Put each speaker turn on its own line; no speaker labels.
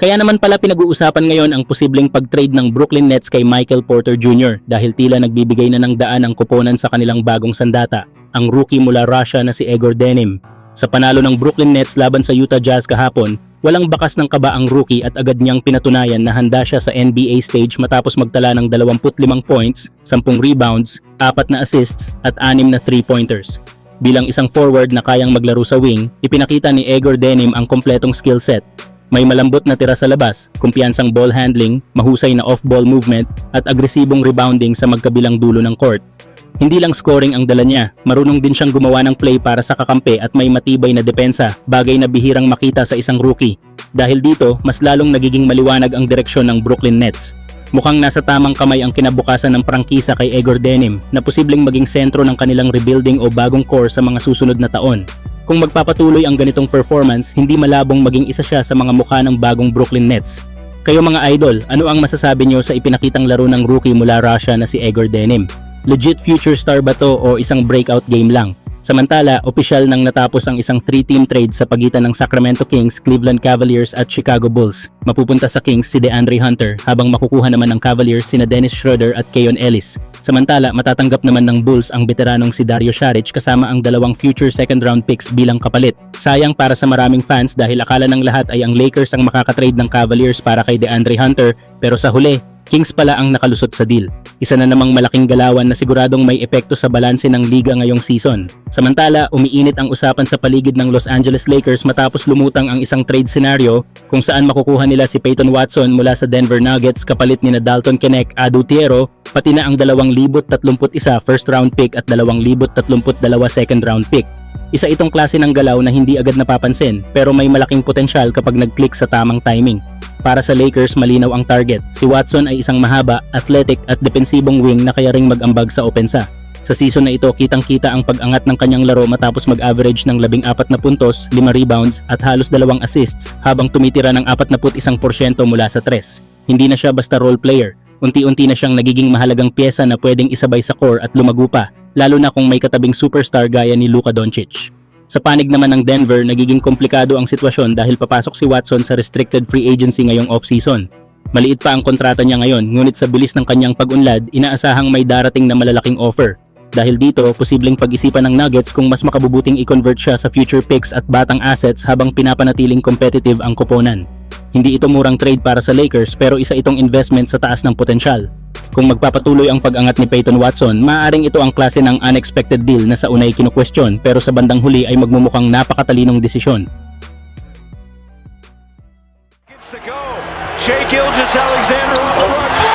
Kaya naman pala pinag-uusapan ngayon ang posibleng pag-trade ng Brooklyn Nets kay Michael Porter Jr. dahil tila nagbibigay na ng daan ang koponan sa kanilang bagong sandata, ang rookie mula Russia na si Egor Denim. Sa panalo ng Brooklyn Nets laban sa Utah Jazz kahapon, walang bakas ng kaba ang rookie at agad niyang pinatunayan na handa siya sa NBA stage matapos magtala ng 25 points, 10 rebounds, 4 na assists at 6 na 3-pointers. Bilang isang forward na kayang maglaro sa wing, ipinakita ni Egor Denim ang kompletong skill set. May malambot na tira sa labas, kumpiyansang ball handling, mahusay na off-ball movement at agresibong rebounding sa magkabilang dulo ng court. Hindi lang scoring ang dala niya, marunong din siyang gumawa ng play para sa kakampi at may matibay na depensa, bagay na bihirang makita sa isang rookie. Dahil dito, mas lalong nagiging maliwanag ang direksyon ng Brooklyn Nets. Mukhang nasa tamang kamay ang kinabukasan ng prangkisa kay Egor Denim na posibleng maging sentro ng kanilang rebuilding o bagong core sa mga susunod na taon. Kung magpapatuloy ang ganitong performance, hindi malabong maging isa siya sa mga mukha ng bagong Brooklyn Nets. Kayo mga idol, ano ang masasabi nyo sa ipinakitang laro ng rookie mula Russia na si Egor Denim? Legit future star ba to o isang breakout game lang? Samantala, opisyal nang natapos ang isang 3-team trade sa pagitan ng Sacramento Kings, Cleveland Cavaliers at Chicago Bulls. Mapupunta sa Kings si DeAndre Hunter habang makukuha naman ng Cavaliers sina Dennis Schroeder at Keon Ellis. Samantala, matatanggap naman ng Bulls ang veteranong si Dario Saric kasama ang dalawang future second-round picks bilang kapalit. Sayang para sa maraming fans dahil akala ng lahat ay ang Lakers ang makakatrade ng Cavaliers para kay DeAndre Hunter, pero sa huli, Kings pala ang nakalusot sa deal. Isa na namang malaking galawan na siguradong may epekto sa balanse ng liga ngayong season. Samantala, umiinit ang usapan sa paligid ng Los Angeles Lakers matapos lumutang ang isang trade scenario kung saan makukuha nila si Peyton Watson mula sa Denver Nuggets kapalit ni Dalton Knecht, Adu Thiero, pati na ang 2031 first round pick at 2032 second round pick. Isa itong klase ng galaw na hindi agad napapansin pero may malaking potensyal kapag nag-click sa tamang timing. Para sa Lakers, malinaw ang target. Si Watson ay isang mahaba, athletic at depensibong wing na kaya ring mag-ambag sa opensa. Sa season na ito, kitang-kita ang pag-angat ng kanyang laro matapos mag-average ng 14 na puntos, 5 rebounds at halos 2 assists habang tumitira ng 41% mula sa 3. Hindi na siya basta role player. Unti-unti na siyang nagiging mahalagang pyesa na pwedeng isabay sa core at lumago pa, lalo na kung may katabing superstar gaya ni Luka Doncic. Sa panig naman ng Denver, nagiging komplikado ang sitwasyon dahil papasok si Watson sa restricted free agency ngayong off-season. Maliit pa ang kontrata niya ngayon, ngunit sa bilis ng kanyang pag-unlad, inaasahang may darating na malalaking offer. Dahil dito, posibleng pag-isipan ng Nuggets kung mas makabubuting i-convert siya sa future picks at batang assets habang pinapanatiling competitive ang koponan. Hindi ito murang trade para sa Lakers pero isa itong investment sa taas ng potensyal. Kung magpapatuloy ang pag-angat ni Peyton Watson, maaaring ito ang klase ng unexpected deal na sa unay kinukwestiyon pero sa bandang huli ay magmumukhang napakatalinong desisyon.
Shai Gilgeous-Alexander on the run.